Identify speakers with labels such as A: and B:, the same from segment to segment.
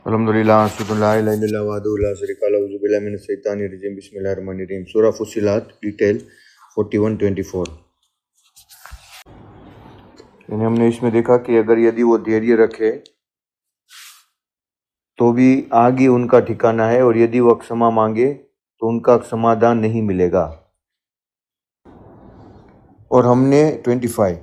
A: الحمدللہ اشہد ان لا الہ الا اللہ وحدہ لا شریک لہ اعوذ باللہ من الشیطان الرجیم بسم اللہ الرحمن الرحیم سورہ فصلات ڈیٹیل 41-24۔ یعنی ہم نے اس میں دیکھا کہ اگر یدی وہ دھیریہ رکھے تو بھی آگے ان کا ٹھکانہ ہے، اور یدی وہ کھما مانگے تو ان کا سمادھان نہیں ملے گا۔ اور ہم نے 25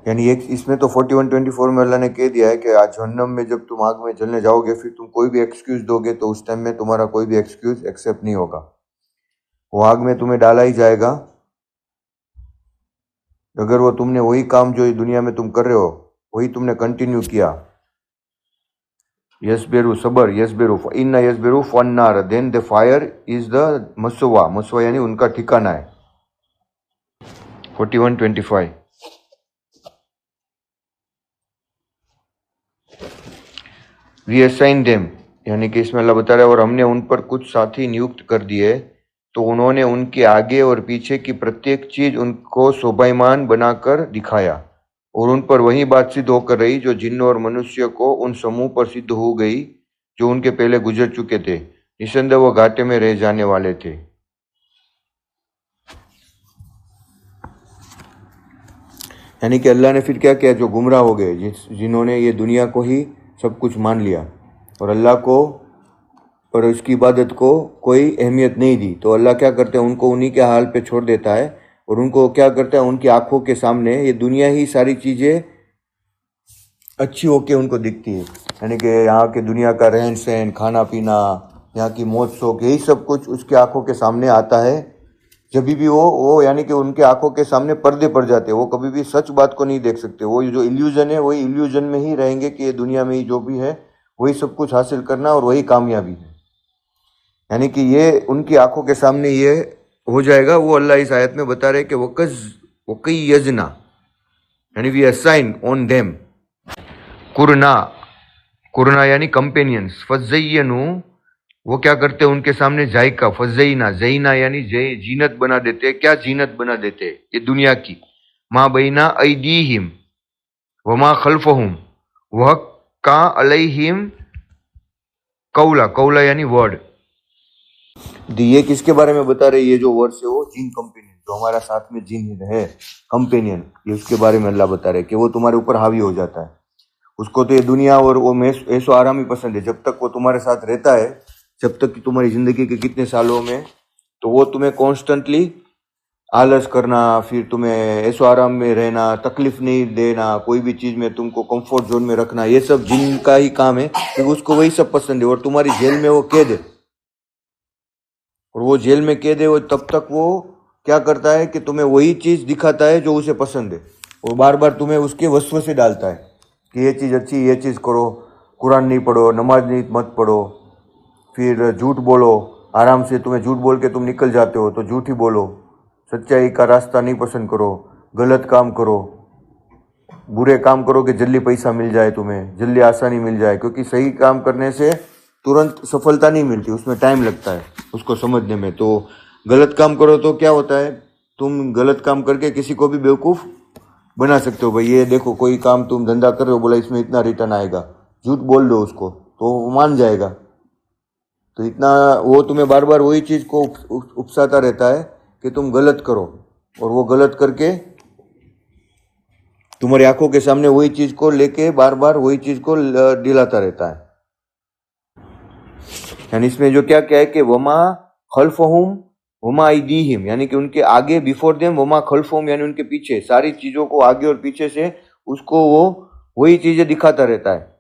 A: یعنی ایک اس میں تو 41-24 میں اللہ نے کہہ دیا ہے کہ آج جہنم میں جب تم آگ میں جلنے جاؤ گے، پھر تم کوئی بھی ایکسکیوز دو گے تو اس ٹائم میں تمہارا کوئی بھی ایکسکیوز ایکسیپٹ نہیں ہوگا، وہ آگ میں تمہیں ڈالا ہی جائے گا۔ اگر وہ تم نے وہی کام جو دنیا میں تم کر رہے ہو وہی تم نے کنٹینیو کیا، یسبرو صبر، یسبرو ان یسبرو فالنار، دین the fire is the مسوا، مسوا یعنی ان کا ٹھکانہ ہے۔ 41-25 وی اسائن دیم، یعنی کہ اس میں اللہ بتا رہا ہے اور ہم نے ان پر کچھ ساتھی نیوکت کر دیے تو انہوں نے ان کے آگے اور پیچھے کی پرتیک چیز ان کو شوبھائمان بنا کر دکھایا، اور ان پر وہی بات سدھ ہو کر رہی جو جنوں اور منشیوں کو ان سموہ پر سدھ ہو گئی جو ان کے پہلے گزر چکے تھے، نسندہ وہ گھاٹے میں رہ جانے والے تھے۔ یعنی کہ اللہ نے پھر کیا کیا، جو گمراہ ہو گئے، جنہوں نے یہ دنیا کو ہی سب کچھ مان لیا اور اللہ کو اور اس کی عبادت کو کوئی اہمیت نہیں دی، تو اللہ کیا کرتے ہیں، ان کو انہی کے حال پہ چھوڑ دیتا ہے، اور ان کو کیا کرتا ہے، ان کی آنکھوں کے سامنے یہ دنیا ہی ساری چیزیں اچھی ہو کے ان کو دکھتی ہے۔ یعنی کہ یہاں کے دنیا کا رہن سہن، کھانا پینا، یہاں کی موج شوق، یہی سب کچھ اس کی آنکھوں کے سامنے آتا ہے۔ جب بھی وہ یعنی کہ ان کے آنکھوں کے سامنے پردے پڑ جاتے ہیں، وہ کبھی بھی سچ بات کو نہیں دیکھ سکتے، وہ جو ایلیوژن ہے وہی ایلیوژن میں ہی رہیں گے کہ یہ دنیا میں ہی جو بھی ہے وہی سب کچھ حاصل کرنا اور وہی کامیابی ہے۔ یعنی کہ یہ ان کی آنکھوں کے سامنے یہ ہو جائے گا۔ وہ اللہ اس آیت میں بتا رہے کہ وَقَيْ یَزْنَا، یعنی وی اسائن آن دیم قرنا یعنی کمپینینس، فَزَيَّنُوا وہ کیا کرتے ہیں ان کے سامنے ذائقہ، فَزَيْنَا زینا یعنی زینت بنا دیتے، کیا زینت بنا دیتے یہ دنیا کی، مَا بَيْنَ أَيْدِيهِمْ وَمَا خَلْفَهُمْ وَحَقَّ عَلَيْهِمْ قَوْلَ یعنی ورڈ۔ یہ کس کے بارے میں بتا رہے، یہ جو ورڈ ہے وہ جن کمپینین، جو ہمارا ساتھ میں جن ہے کمپینین، یہ اس کے بارے میں اللہ بتا رہے کہ وہ تمہارے اوپر حاوی ہو جاتا ہے۔ اس کو تو یہ دنیا اور وہ ایسو آرام ہی پسند ہے، جب تک وہ تمہارے ساتھ رہتا ہے، جب تک کہ تمہاری زندگی کے کتنے سالوں میں، تو وہ تمہیں کانسٹنٹلی آلس کرنا، پھر تمہیں ایسو آرام میں رہنا، تکلیف نہیں دینا، کوئی بھی چیز میں تم کو کمفورٹ زون میں رکھنا، یہ سب جن کا ہی کام ہے، کیونکہ اس کو وہی سب پسند ہے۔ اور تمہاری جیل میں وہ قید ہے، اور وہ جیل میں قید ہے، وہ تب تک وہ کیا کرتا ہے کہ تمہیں وہی چیز دکھاتا ہے جو اسے پسند ہے، اور بار بار تمہیں اس کے وسوسے ڈالتا ہے کہ یہ چیز اچھی، یہ چیز کرو، قرآن نہیں پڑھو، نماز نہیں مت پڑھو، پھر جھوٹ بولو، آرام سے تمہیں جھوٹ بول کے تم نکل جاتے ہو تو جھوٹ ہی بولو، سچائی کا راستہ نہیں پسند کرو، غلط کام کرو، برے کام کرو کہ جلدی پیسہ مل جائے، تمہیں جلدی آسانی مل جائے، کیونکہ صحیح کام کرنے سے ترنت سفلتا نہیں ملتی، اس میں ٹائم لگتا ہے اس کو سمجھنے میں۔ تو غلط کام کرو تو کیا ہوتا ہے، تم غلط کام کر کے کسی کو بھی بیوقوف بنا سکتے ہو۔ بھائی یہ دیکھو، کوئی کام تم دھندا کر رہے ہو، بولا اس میں اتنا ریٹرن آئے گا، جھوٹ بول دو اس کو تو وہ مان جائے گا، تو اتنا وہ تمہیں بار بار وہی چیز کو اکساتا رہتا ہے کہ تم غلط کرو، اور وہ غلط کر کے تمہاری آنکھوں کے سامنے وہی چیز کو لے کے بار بار وہی چیز کو دلاتا رہتا ہے۔ یعنی اس میں جو کیا ہے کہ وما خلفہم وما ایدیہم، یعنی کہ ان کے آگے بیفور دیم، وما خلفہم یعنی ان کے پیچھے، ساری چیزوں کو آگے اور پیچھے سے اس کو وہ وہی چیزیں دکھاتا رہتا ہے،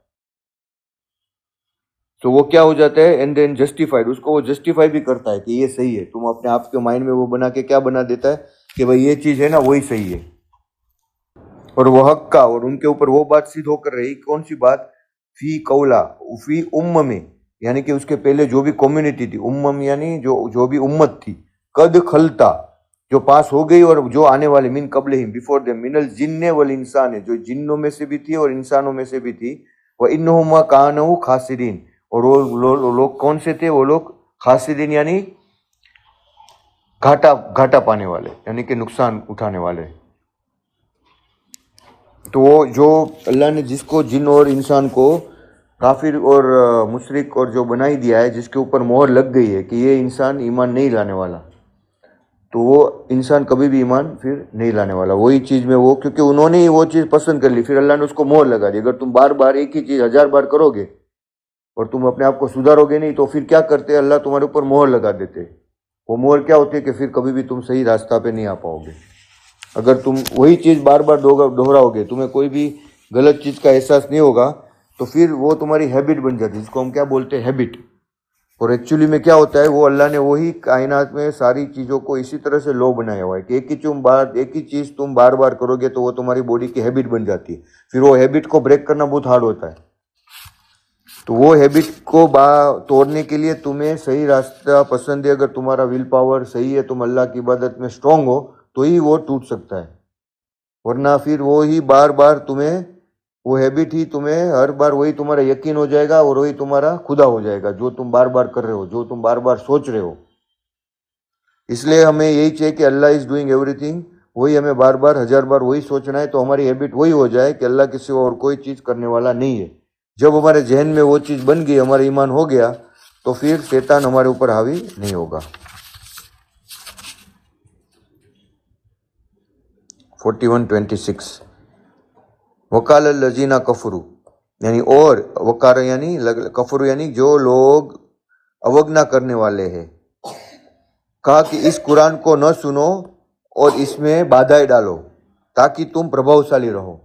A: تو وہ کیا ہو جاتا ہے، اینڈ دین جسٹیفائڈ، اس کو وہ جسٹیفائی بھی کرتا ہے کہ یہ صحیح ہے۔ تم اپنے آپ کے مائنڈ میں وہ بنا کے کیا بنا دیتا ہے کہ بھائی یہ چیز ہے نا وہی صحیح ہے، اور وہ حق کا، اور ان کے اوپر وہ بات سدھ ہو کر رہی، کون سی بات، فی قولا، فی میں، یعنی کہ اس کے پہلے جو بھی کمیونٹی تھی، یعنی جو بھی امت تھی، قد خلتا جو پاس ہو گئی، اور جو آنے والے، من قبلہم بیفور دیم، من الجن والانسان جو جنوں میں سے بھی تھی اور انسانوں میں سے بھی تھی، وَإِنَّهُمَا كَانُوا خَاسِرِينَ اور وہ لوگ کون سے تھے، وہ لوگ خاسرین یعنی گھاٹا پانے والے، یعنی کہ نقصان اٹھانے والے۔ تو وہ جو اللہ نے جس کو، جن اور انسان کو کافر اور مشرک اور جو بنا ہی دیا ہے، جس کے اوپر مہر لگ گئی ہے کہ یہ انسان ایمان نہیں لانے والا، تو وہ انسان کبھی بھی ایمان پھر نہیں لانے والا. وہی چیز میں وہ، کیونکہ انہوں نے ہی وہ چیز پسند کر لی، پھر اللہ نے اس کو مہر لگا دی. اگر تم بار بار ایک ہی چیز 1000 بار کرو گے اور تم اپنے آپ کو سدھارو گے نہیں، تو پھر کیا کرتے؟ اللہ تمہارے اوپر مہر لگا دیتے. وہ مہر کیا ہوتی ہے کہ پھر کبھی بھی تم صحیح راستہ پہ نہیں آ پاؤ گے. اگر تم وہی چیز بار بار دہراؤ گے، تمہیں کوئی بھی غلط چیز کا احساس نہیں ہوگا، تو پھر وہ تمہاری ہیبٹ بن جاتی ہے، جس کو ہم کیا بولتے ہیں؟ ہیبٹ. اور ایکچولی میں کیا ہوتا ہے، وہ اللہ نے وہی کائنات میں ساری چیزوں کو اسی طرح سے لو بنایا ہوا ہے کہ ایک ہی چیز تم بار بار کرو گے تو وہ تمہاری باڈی کی ہیبٹ بن جاتی ہے. پھر وہ ہیبٹ کو بریک کرنا بہت ہارڈ ہوتا ہے. تو وہ ہیبٹ کو توڑنے کے لیے تمہیں صحیح راستہ پسند ہے. اگر تمہارا ول پاور صحیح ہے، تم اللہ کی عبادت میں اسٹرانگ ہو، تو ہی وہ ٹوٹ سکتا ہے. ورنہ پھر وہی بار بار تمہیں، وہ ہیبٹ ہی تمہیں ہر بار وہی تمہارا یقین ہو جائے گا اور وہی تمہارا خدا ہو جائے گا، جو تم بار بار کر رہے ہو، جو تم بار بار سوچ رہے ہو. اس لیے ہمیں یہی چاہیے کہ اللہ از ڈوئنگ ایوری تھنگ، وہی ہمیں بار بار 1000 بار وہی سوچنا ہے، تو ہماری ہیبٹ وہی ہو جائے کہ اللہ کے سوا اور کوئی چیز کرنے والا نہیں ہے. جب ہمارے ذہن میں وہ چیز بن گئی، ہمارا ایمان ہو گیا، تو پھر شیطان ہمارے اوپر حاوی نہیں ہوگا. 41:26 وقال الذین کفروا، یعنی اور وقار یعنی کفر یعنی جو لوگ اوگنا کرنے والے ہیں، کہا کہ اس قرآن کو نہ سنو اور اس میں بادھائیں ڈالو تاکہ تم پربھاوشالی رہو.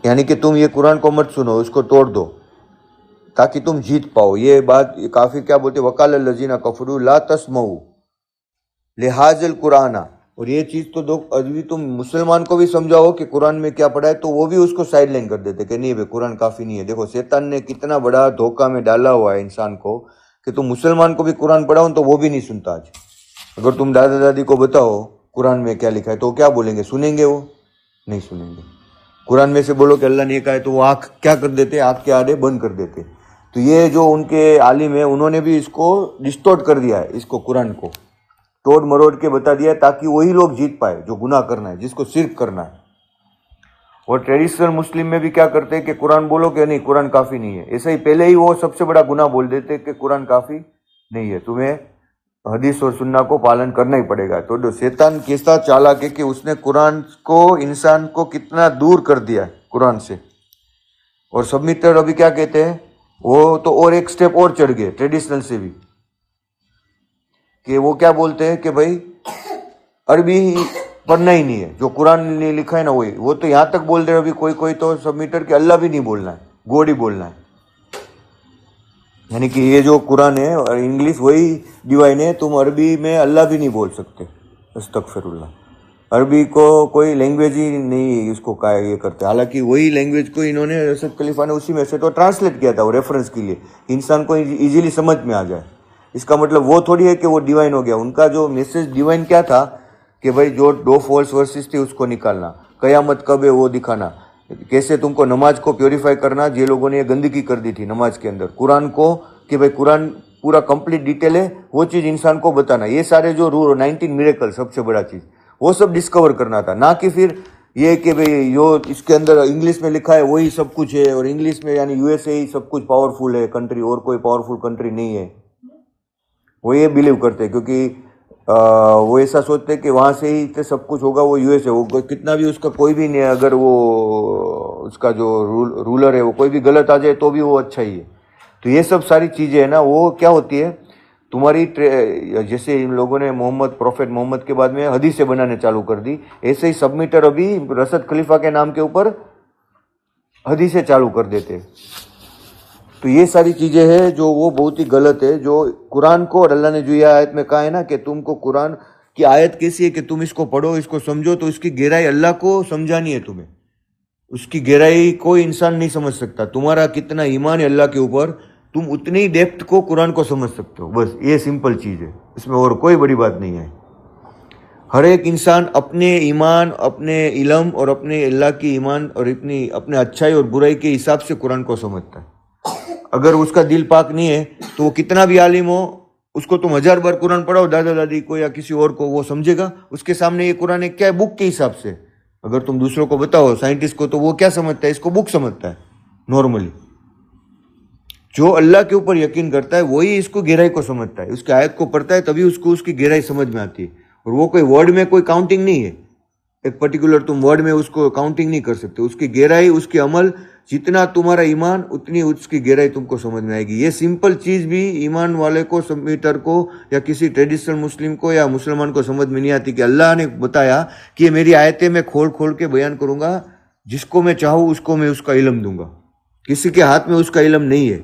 A: یعنی کہ تم یہ قرآن کو مت سنو، اس کو توڑ دو تاکہ تم جیت پاؤ. یہ بات کافی کیا بولتے؟ وقال الذین کفروا لا تسمعوا لہذا القرآن. اور یہ چیز تو دو ابھی تم مسلمان کو بھی سمجھاؤ کہ قرآن میں کیا پڑھا ہے، تو وہ بھی اس کو سائڈ لائن کر دیتے کہ نہیں بھائی قرآن کافی نہیں ہے. دیکھو شیطان نے کتنا بڑا دھوکہ میں ڈالا ہوا ہے انسان کو کہ تم مسلمان کو بھی قرآن پڑھاؤ تو وہ بھی نہیں سنتا. آج اگر تم دادا دادی کو بتاؤ قرآن میں کیا لکھا ہے، تو کیا بولیں گے؟ سنیں گے؟ وہ نہیں سنیں گے. قرآن میں سے بولو کہ اللہ نے یہ کہا ہے، تو وہ آنکھ کیا کر دیتے؟ آنکھ کے آڑے بند کر دیتے. تو یہ جو ان کے عالم ہیں، انہوں نے بھی اس کو ڈسٹورٹ کر دیا ہے، اس کو قرآن کو توڑ مروڑ کے بتا دیا ہے تاکہ وہی لوگ جیت پائے جو گناہ کرنا ہے، جس کو شرک کرنا ہے. اور ٹریڈیشنل مسلم میں بھی کیا کرتے ہیں کہ قرآن بولو کہ نہیں قرآن کافی نہیں ہے. ایسا ہی پہلے ہی وہ سب سے بڑا گناہ بول دیتے کہ قرآن کافی نہیں ہے، تمہیں حدیث اور سنہ کو پالن کرنا ہی پڑے گا. تو شیطان کیسا چالاک ہے کہ اس نے قرآن کو، انسان کو کتنا دور کر دیا قرآن سے. اور سبمیٹر ابھی کیا کہتے ہیں، وہ تو اور ایک سٹیپ اور چڑھ گئے ٹریڈیشنل سے بھی، کہ وہ کیا بولتے ہیں کہ بھائی عربی پڑھنا ہی نہیں ہے، جو قرآن نے لکھا ہے نا وہی. وہ تو یہاں تک بول رہے ابھی کوئی تو سبمیٹر کہ اللہ بھی نہیں بولنا ہے، گوڈ ہی بولنا ہے. یعنی کہ یہ جو قرآن ہے اور انگلش وہی ڈیوائن ہے، تم عربی میں اللہ بھی نہیں بول سکتے. استغفر اللہ. عربی کو کوئی لینگویج ہی نہیں اس کو یہ کرتے. حالانکہ وہی لینگویج کو انہوں نے رشد خلیفہ نے اسی میں سے تو ٹرانسلیٹ کیا تھا وہ ریفرنس کے لیے، انسان کو ایزیلی سمجھ میں آ جائے. اس کا مطلب وہ تھوڑی ہے کہ وہ ڈیوائن ہو گیا. ان کا جو میسج ڈیوائن کیا تھا کہ بھائی جو 2 فالس ورسز تھے اس کو نکالنا، قیامت کب ہے وہ دکھانا، کیسے تم کو نماز کو پیوریفائی کرنا. یہ لوگوں نے یہ گندگی کر دی تھی نماز کے اندر. قرآن کو کہ بھائی قرآن پورا کمپلیٹ ڈیٹیل ہے، وہ چیز انسان کو بتانا. یہ سارے جو 19 میریکل سب سے بڑا چیز وہ سب ڈسکور کرنا تھا. نہ کہ پھر یہ کہ بھئی جو اس کے اندر انگلش میں لکھا ہے وہی سب کچھ ہے، اور انگلش میں یعنی یو ایس اے ہی سب کچھ پاورفل ہے کنٹری، اور کوئی پاورفل کنٹری نہیں ہے. وہ یہ بلیو کرتے کیونکہ وہ ایسا سوچتے کہ وہاں سے ہی سب کچھ ہوگا. وہ یو ایس اے، وہ کتنا بھی اس کا کوئی بھی نہیں، اگر وہ اس کا جو رولر ہے وہ کوئی بھی غلط آ جائے تو بھی وہ اچھا ہی ہے. تو یہ سب ساری چیزیں ہیں نا، وہ کیا ہوتی ہے تمہاری، جیسے ان لوگوں نے پروفیٹ محمد کے بعد میں حدیثیں بنانے چالو کر دی، ایسے ہی سبمیٹر ابھی رشد خلیفہ کے نام کے اوپر حدیثیں چالو کر دیتے. تو یہ ساری چیزیں ہیں جو وہ بہت ہی غلط ہے. جو قرآن کو، اور اللہ نے جو یہ آیت میں کہا ہے نا کہ تم کو قرآن کی آیت کیسی ہے کہ تم اس کو پڑھو، اس کو سمجھو، تو اس کی گہرائی اللہ کو سمجھانی ہے تمہیں. اس کی گہرائی کوئی انسان نہیں سمجھ سکتا. تمہارا کتنا ایمان ہے اللہ کے اوپر، تم اتنی ڈیپتھ کو قرآن کو سمجھ سکتے ہو. بس یہ سمپل چیز ہے، اس میں اور کوئی بڑی بات نہیں ہے. ہر ایک انسان اپنے ایمان، اپنے علم اور اپنے اللہ کی ایمان اور اپنے اچھائی اور برائی کے حساب سے قرآن کو سمجھتا ہے. اگر اس کا دل پاک نہیں ہے تو وہ کتنا بھی عالم ہو، اس کو تم 1000 بار قرآن پڑھاؤ دادا دادی کو یا کسی اور کو، وہ سمجھے گا اس کے سامنے یہ قرآن کیا ہے، بک کے حساب سے. اگر تم دوسروں کو بتاؤ سائنٹسٹ کو تو وہ کیا سمجھتا ہے؟ اس کو بک سمجھتا ہے نارملی. جو اللہ کے اوپر یقین کرتا ہے وہی اس کو گہرائی کو سمجھتا ہے. اس کی آیت کو پڑھتا ہے تبھی اس کو اس کی گہرائی سمجھ میں آتی ہے. اور وہ کوئی ورڈ میں کوئی کاؤنٹنگ نہیں ہے. ایک پرٹیکولر تم ورڈ میں اس کو کاؤنٹنگ نہیں کر سکتے. اس کی گہرائی، اس کے عمل، جتنا تمہارا ایمان اتنی اس کی گہرائی تم کو سمجھ میں آئے گی. یہ سمپل چیز بھی ایمان والے کو، سبمیٹر کو، یا کسی ٹریڈیشنل مسلم کو یا مسلمان کو سمجھ میں نہیں آتی کہ اللہ نے بتایا کہ یہ میری آیتیں میں کھول کھول کے بیان کروں گا، جس کو میں چاہوں اس کو میں اس کا علم دوں گا. کسی کے ہاتھ میں اس کا علم نہیں ہے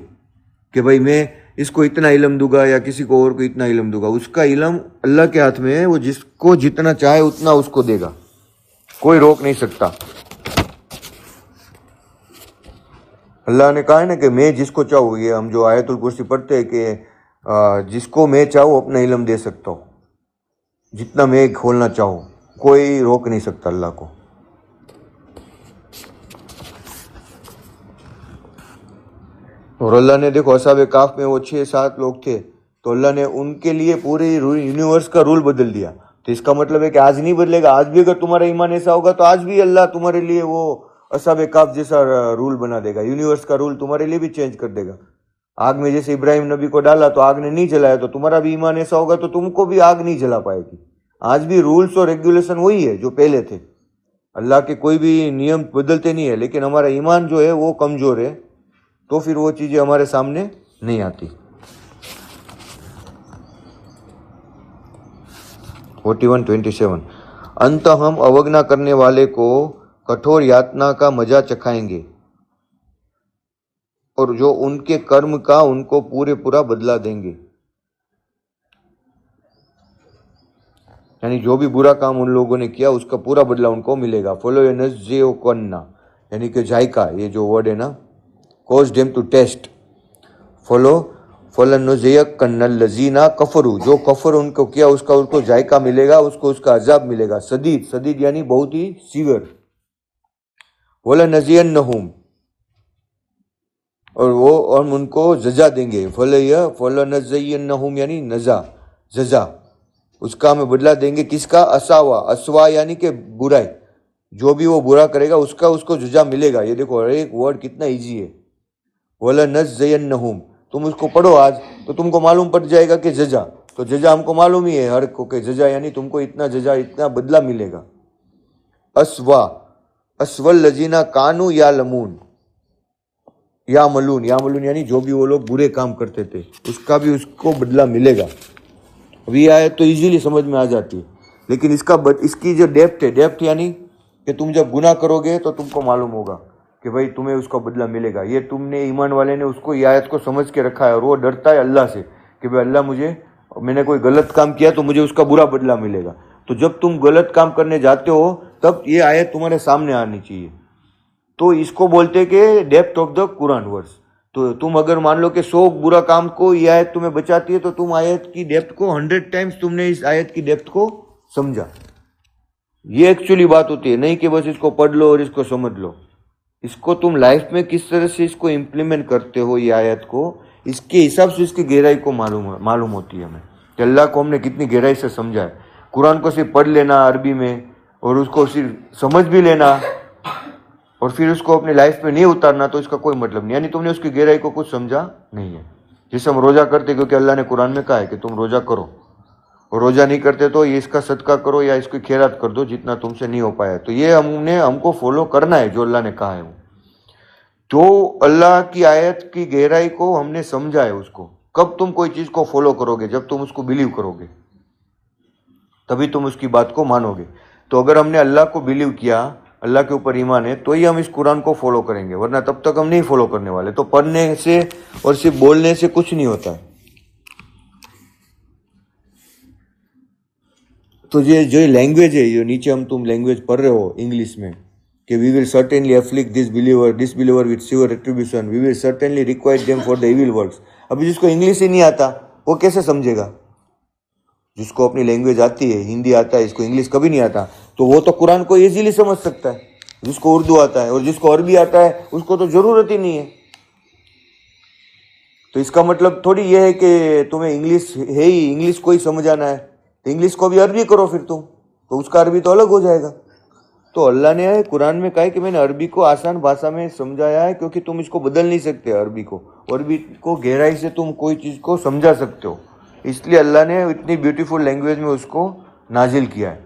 A: کہ بھائی میں اس کو اتنا علم دوں گا یا کسی کو اور کو اتنا علم دوں گا. اس کا علم اللہ کے ہاتھ میں ہے. وہ جس کو جتنا چاہے اتنا اس کو دے گا، کوئی روک نہیں سکتا. اللہ نے کہا ہے نا کہ میں جس کو چاہوں، یہ ہم جو آیت الکرسی پڑھتے ہیں کہ جس کو میں چاہوں اپنا علم دے سکتا ہوں، جتنا میں کھولنا چاہوں، کوئی روک نہیں سکتا اللہ کو. اور اللہ نے دیکھو اصحاب کہف میں وہ 6-7 لوگ تھے تو اللہ نے ان کے لیے پورے یونیورس کا رول بدل دیا. تو اس کا مطلب ہے کہ آج نہیں بدلے گا. آج بھی اگر تمہارا ایمان ایسا ہوگا تو آج بھی اللہ تمہارے لیے وہ اصحاب کہف جیسا رول بنا دے گا. یونیورس کا رول تمہارے لیے بھی چینج کر دے گا. آگ میں جیسے ابراہیم نبی کو ڈالا تو آگ نے نہیں جلایا، تو تمہارا بھی ایمان ایسا ہوگا تو تم کو بھی آگ نہیں جلا پائے گی. آج بھی رولز اور ریگولیشن وہی ہے جو پہلے تھے. اللہ کے کوئی بھی نیم بدلتے نہیں ہے، لیکن ہمارا ایمان جو ہے وہ کمزور ہے، تو پھر وہ چیزیں ہمارے سامنے نہیں آتی. 41:27 انت ہم اوگنا کرنے والے کو کٹھور یاتنا کا مزہ چکھائیں گے، اور جو ان کے کرم کا ان کو پورا بدلہ دیں گے. یعنی جو بھی برا کام ان لوگوں نے کیا اس کا پورا بدلہ ان کو ملے گا. فولو ینزیوکنا یعنی کہ ذائقہ، یہ جو ورڈ ہے نا، کوز ڈیم ٹو ٹیسٹ. فلنذیقن الذین کفروا، جو کفر ان کو کیا اس کا ان کو ذائقہ ملے گا، اس کو اس کا عذاب ملے گا. شدید یعنی بہت ہی سیویر. ولنذینہم، اور ہم ان کو سزا دیں گے. فلنذینہم یعنی سزا، اس کا ہمیں بدلہ دیں گے. کس کا؟ اسوا یعنی کہ برائی. جو بھی وہ برا کرے گا اس کو سزا ملے گا. یہ دیکھو ایک ورڈ کتنا ایزی ہے. وَلَنَزْزِيَنَّهُمْ، تم اس کو پڑھو آج تو تم کو معلوم پڑ جائے گا کہ جزا، تو جزا ہم کو معلوم ہی ہے ہر کو کہ جزا یعنی تم کو اتنا جزا، اتنا بدلہ ملے گا. اسوا الذین کانوا یعملون یعنی جو بھی وہ لوگ برے کام کرتے تھے اس کا بھی اس کو بدلہ ملے گا. اب یہ آیت تو ایزیلی سمجھ میں آ جاتی ہے، لیکن اس کی جو ڈیپتھ یعنی کہ تم جب گناہ کرو گے تو تم کو معلوم ہوگا کہ بھائی تمہیں اس کا بدلہ ملے گا. یہ تم نے ایمان والے نے اس کو یہ آیت کو سمجھ کے رکھا ہے، اور وہ ڈرتا ہے اللہ سے کہ بھائی اللہ میں نے کوئی غلط کام کیا تو مجھے اس کا برا بدلہ ملے گا. تو جب تم غلط کام کرنے جاتے ہو تب یہ آیت تمہارے سامنے آنی چاہیے. تو اس کو بولتے کہ ڈیپتھ آف دا قرآن ورس. تو تم اگر مان لو کہ 100 برا کام کو یہ آیت تمہیں بچاتی ہے تو تم آیت کی ڈیپتھ کو 100 ٹائمز تم نے اس آیت کی ڈیپتھ کو سمجھا. یہ ایکچولی بات ہوتی ہے، نہیں کہ بس اس کو پڑھ لو اور اس کو سمجھ لو. اس کو تم لائف میں کس طرح سے اس کو امپلیمنٹ کرتے ہو، یہ آیت کو، اس کے حساب سے اس کی گہرائی کو معلوم ہوتی ہے ہمیں کہ اللہ کو ہم نے کتنی گہرائی سے سمجھا ہے. قرآن کو صرف پڑھ لینا عربی میں اور اس کو صرف سمجھ بھی لینا اور پھر اس کو اپنی لائف میں نہیں اتارنا تو اس کا کوئی مطلب نہیں. یعنی تم نے اس کی گہرائی کو کچھ سمجھا نہیں ہے. جیسے ہم روزہ کرتے کیونکہ اللہ نے قرآن میں کہا ہے کہ تم روزہ کرو، اور روزہ نہیں کرتے تو یہ اس کا صدقہ کرو یا اس کی خیرات کر دو جتنا تم سے نہیں ہو پایا. تو یہ ہم کو فالو کرنا ہے جو اللہ نے کہا ہے. تو اللہ کی آیت کی گہرائی کو ہم نے سمجھا ہے. اس کو کب تم کوئی چیز کو فالو کرو گے؟ جب تم اس کو بلیو کرو گے تبھی تم اس کی بات کو مانو گے. تو اگر ہم نے اللہ کو بلیو کیا، اللہ کے اوپر ایمان ہے، تو ہی ہم اس قرآن کو فالو کریں گے، ورنہ تب تک ہم نہیں فالو کرنے والے. تو پڑھنے سے اور صرف بولنے سے کچھ نہیں ہوتا ہے. تو یہ جو لینگویج ہے، جو نیچے تم لینگویج پڑھ رہے ہو انگلش میں کہ we will certainly afflict this believer with severe retribution, we will certainly requite them for the evil works. ابھی جس کو انگلش ہی نہیں آتا وہ کیسے سمجھے گا؟ جس کو اپنی لینگویج آتی ہے، ہندی آتا ہے، اس کو انگلش کبھی نہیں آتا، تو وہ تو قرآن کو ایزیلی سمجھ سکتا ہے. جس کو اردو آتا ہے اور جس کو عربی آتا ہے اس کو تو ضرورت ہی نہیں ہے. تو اس کا مطلب تھوڑی یہ ہے کہ تمہیں انگلش ہے ہی، انگلش کو ہی سمجھ آنا ہے، تو انگلش کو بھی عربی کرو پھر تم، تو اس کا عربی تو الگ ہو جائے گا. تو اللہ نے قرآن میں کہا ہے کہ میں نے عربی کو آسان بھاشا میں سمجھایا ہے کیونکہ تم اس کو بدل نہیں سکتے. عربی کو گہرائی سے تم کوئی چیز کو سمجھا سکتے ہو, اس لیے اللہ نے اتنی بیوٹیفل لینگویج میں اس کو نازل کیا ہے.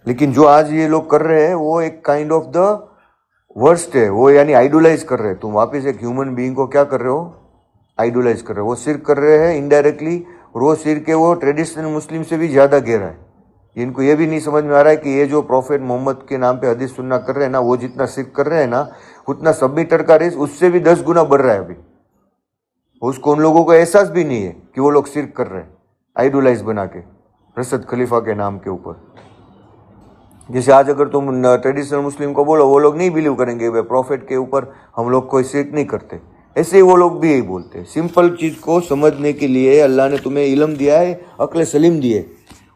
A: لیکن جو آج یہ لوگ کر رہے ہیں وہ ایک کائنڈ آف دا ورسٹ ہے, وہ یعنی آئیڈولائز کر رہے ہیں. تم واپس ایک ہیومن بینگ کو کیا کر رہے ہو, آئیڈولائز کر رہے ہو. وہ شرک کر رہے ہیں انڈائریکٹلی, اور وہ شرک ہے وہ ٹریڈیشنل مسلم سے بھی زیادہ گہرا ہے. ان کو یہ بھی نہیں سمجھ میں آ رہا ہے کہ یہ جو پروفیٹ محمد کے نام پہ حدیث سننا کر رہے ہیں نا, وہ جتنا شرک کر رہے ہیں نا, اتنا سبمیٹر کا ریس اس سے بھی 10 گنا بڑھ رہا ہے ابھی. اس کو ان لوگوں کو احساس بھی نہیں ہے کہ وہ لوگ شرک کر رہے ہیں آئیڈولائز بنا کے رشد خلیفہ کے نام کے اوپر. جیسے آج اگر تم ٹریڈیشنل مسلم کو بولو, وہ لوگ نہیں بلیو کریں گے پروفیٹ کے اوپر ہم لوگ کوئی شرک نہیں کرتے. ایسے ہی وہ لوگ بھی یہی بولتے ہیں. سمپل چیز کو سمجھنے کے لیے اللہ نے تمہیں علم دیا ہے, عقل سلیم دی ہے,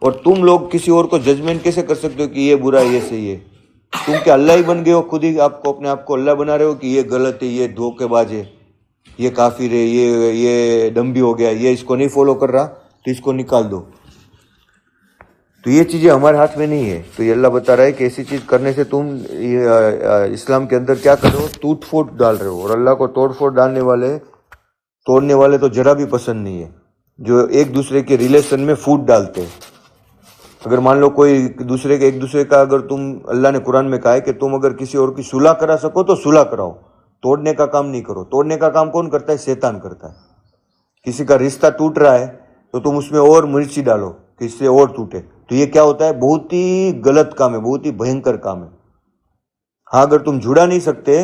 A: اور تم لوگ کسی اور کو ججمنٹ کیسے کر سکتے ہو کہ یہ برا ہے یہ صحیح ہے؟ تم کیا اللہ ہی بن گئے ہو؟ خود ہی آپ کو اپنے آپ کو اللہ بنا رہے ہو کہ یہ غلط ہے, یہ دھوکے باز ہے, یہ کافر ہے, یہ ڈمبی ہو گیا, یہ اس کو نہیں فالو کر رہا تو اس کو نکال دو. تو یہ چیزیں ہمارے ہاتھ میں نہیں ہے. تو یہ اللہ بتا رہا ہے کہ ایسی چیز کرنے سے تم اسلام کے اندر کیا کر رہے ہو, ٹوٹ پھوٹ ڈال رہے ہو. اور اللہ کو توڑ پھوڑ توڑنے والے تو ذرا بھی پسند نہیں ہے, جو ایک دوسرے کے ریلیشن میں فوٹ ڈالتے ہیں. اگر مان لو کوئی ایک دوسرے کا اگر تم, اللہ نے قرآن میں کہا ہے کہ تم اگر کسی اور کی صلح کرا سکو تو صلح کراؤ, توڑنے کا کام نہیں کرو. توڑنے کا کام کون کرتا ہے؟ شیطان کرتا ہے. کسی کا رشتہ ٹوٹ رہا ہے تو تم اس میں اور مرچی ڈالو کہ اس سے اور ٹوٹے, تو یہ کیا ہوتا ہے؟ بہت ہی غلط کام ہے, بہت ہی بھینکر کام ہے. ہاں اگر تم جڑا نہیں سکتے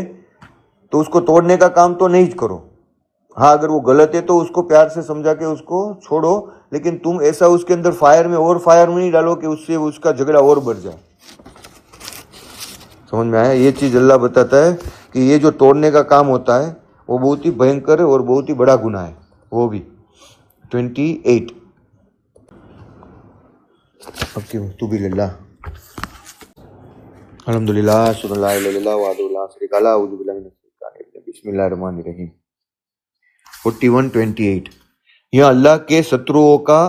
A: تو اس کو توڑنے کا کام تو نہیں کرو. ہاں اگر وہ غلط ہے تو اس کو پیار سے سمجھا کے اس کو چھوڑو, لیکن تم ایسا اس کے اندر فائر میں نہیں ڈالو کہ اس سے اس کا جھگڑا اور بڑھ جائے. سمجھ میں آیا؟ یہ چیز اللہ بتاتا ہے کہ یہ جو توڑنے کا کام ہوتا ہے وہ بہت ہی بھینکر ہے اور بہت ہی بڑا گناہ ہے. وہ بھی 28 تو بھی اللہ الحمدللہ صلی اللہ علیہ وسلم. بسم اللہ الرحمن الرحیم. 41:28 یہاں اللہ کے شتروؤں کا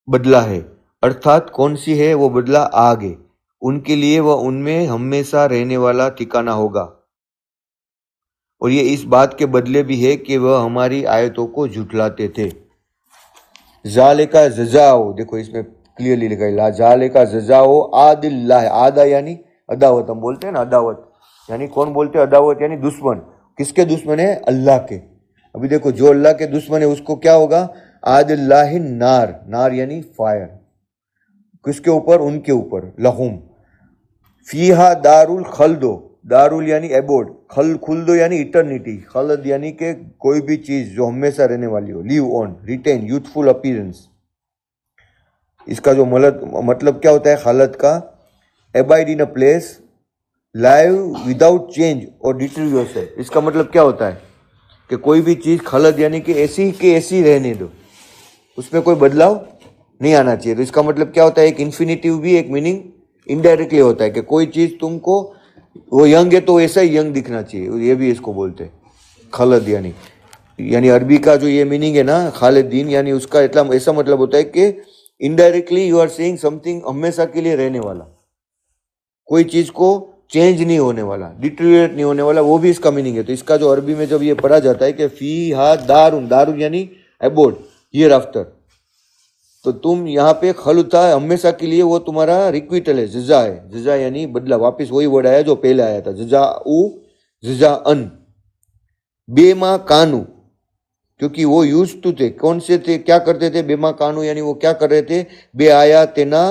A: بدلہ ہے, ارتھات کون سی ہے وہ بدلہ آگے ان کے لیے, وہ ان میں ہمیشہ رہنے والا ٹھکانہ ہوگا. اور یہ اس بات کے بدلے بھی ہے کہ وہ ہماری آیتوں کو جھٹلاتے تھے. ذالک جزاؤ, دیکھو اس میں کلیئرلی لکھا ہے, ذالک جزاؤ عاد اللہ. آدھا یعنی عداوت, ہم بولتے ہیں نا عداوت, یعنی کون بولتے ہیں عداوت؟ یعنی دشمن. کس کے دشمن ہے؟ اللہ کے. ابھی دیکھو جو اللہ کے دشمن ہے اس کو کیا ہوگا؟ عاد اللہ نار. نار یعنی فائر. کس کے اوپر؟ ان کے اوپر. لہم فیہا دار الخلد. دارل یعنی ایبوڈ, خلد یعنی ایٹرنیٹی, خلد یعنی کہ کوئی بھی چیز جو ہمیشہ رہنے والی ہو. لیو آن, ریٹین, یوتھفل اپیرنس. اس کا جو مطلب کیا ہوتا ہے خالد کا؟ Abide in a place, live without change اور ڈیٹریوریشن. اس کا مطلب کیا ہوتا ہے کہ کوئی بھی چیز خلد یعنی کہ ایسی کہ ایسی رہنے دو, اس میں کوئی بدلاؤ نہیں آنا چاہیے. تو اس کا مطلب کیا ہوتا ہے؟ ایک انفینیٹیو بھی ایک میننگ انڈائریکٹلی ہوتا ہے کہ کوئی چیز تم کو, وہ ینگ ہے تو ایسا ہی ینگ دکھنا چاہیے. یہ بھی اس کو بولتے ہیں خلد. یعنی عربی کا جو یہ میننگ ہے نا خالدین, یعنی اس کا ایسا مطلب ہوتا ہے کہ indirectly you are seeing something ہمیشہ کے لیے رہنے والا, کوئی چیز کو چینج نہیں ہونے والا, ڈیٹریوریٹ نہیں ہونے والا, وہ بھی اس کا میننگ ہے. تو اس کا جو عربی میں جب یہ پڑھا جاتا ہے کہ فیہا دارن, دارن یعنی ایبوڈ, ہیئر آفٹر, تو تم یہاں پہ خلد تھا ہمیشہ کے لیے, وہ تمہارا ریکویٹل ہے, جزا ہے. جزا یعنی بدلہ, واپس وہی ورڈ آیا جو پہلے آیا تھا, جزا ان بے ما کانو, کیونکہ وہ یوز ٹو تھے. کون سے تھے؟ کیا کرتے تھے؟ بے ما کانو یعنی وہ کیا کر رہے تھے؟ بے آیاتنا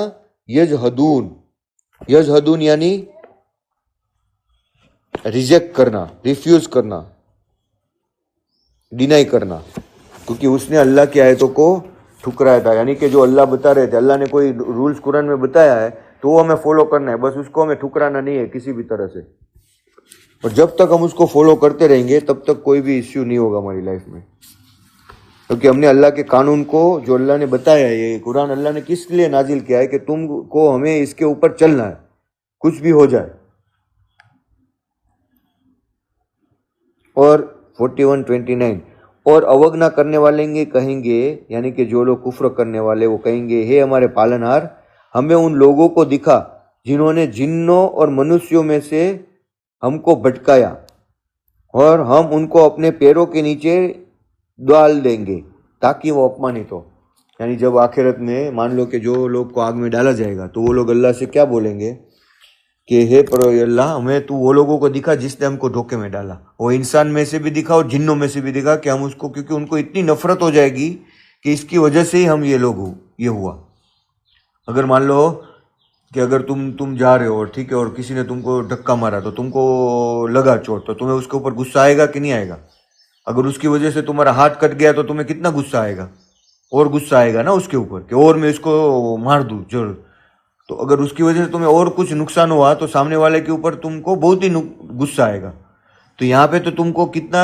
A: یجحدون. یجحدون یعنی ریجیکٹ کرنا, ریفیوز کرنا, ڈینائی کرنا, کیونکہ اس نے اللہ کی آیتوں کو ٹھکرایا تھا. یعنی کہ جو اللہ بتا رہے تھے, اللہ نے کوئی رولز قرآن میں بتایا ہے تو وہ ہمیں فالو کرنا ہے, بس اس کو ہمیں ٹھکرانا نہیں ہے کسی بھی طرح سے. اور جب تک ہم اس کو فالو کرتے رہیں گے تب تک کوئی بھی ایشو نہیں ہوگا ہماری لائف میں, کیونکہ ہم نے اللہ کے قانون کو, جو اللہ نے بتایا ہے, یہ قرآن اللہ نے کس لیے نازل کیا ہے کہ تم کو ہمیں اس کے اوپر چلنا ہے, کچھ بھی ہو جائے. اور 41:29 اور اوگنا کرنے والے کہیں گے, یعنی کہ جو لوگ کفر کرنے والے وہ کہیں گے, ہے ہمارے پالنہار, ہمیں ان لوگوں کو دکھا جنہوں نے جنوں اور منشیوں میں سے ہم کو بھٹکایا، اور ہم ان کو اپنے پیروں کے نیچے ڈال دیں گے تاکہ وہ اپمانت ہو. یعنی جب آخرت میں مان لو کہ جو لوگ کو آگ میں ڈالا جائے گا تو وہ لوگ اللہ سے کیا بولیں گے کہ ہے پر اللہ ہمیں تو وہ لوگوں کو دکھا جس نے ہم کو دھوکے میں ڈالا، وہ انسان میں سے بھی دکھا اور جنوں میں سے بھی دکھا کہ ہم اس کو، کیونکہ ان کو اتنی نفرت ہو جائے گی کہ اس کی وجہ سے ہی ہم یہ لوگ یہ ہوا. اگر مان لو کہ اگر تم جا رہے ہو اور ٹھیک ہے اور کسی نے تم کو دھکا مارا تو تم کو لگا چوٹ، تو تمہیں اس کے اوپر غصہ آئے گا کہ نہیں آئے گا؟ اگر اس کی وجہ سے تمہارا ہاتھ کٹ گیا تو تمہیں کتنا غصہ آئے گا؟ اور غصہ آئے گا نا اس کے اوپر کہ اور میں اس کو مار دوں ضرور. تو اگر اس کی وجہ سے تمہیں اور کچھ نقصان ہوا تو سامنے والے کے اوپر تم کو بہت ہی غصہ آئے گا. تو یہاں پہ تو تم کو کتنا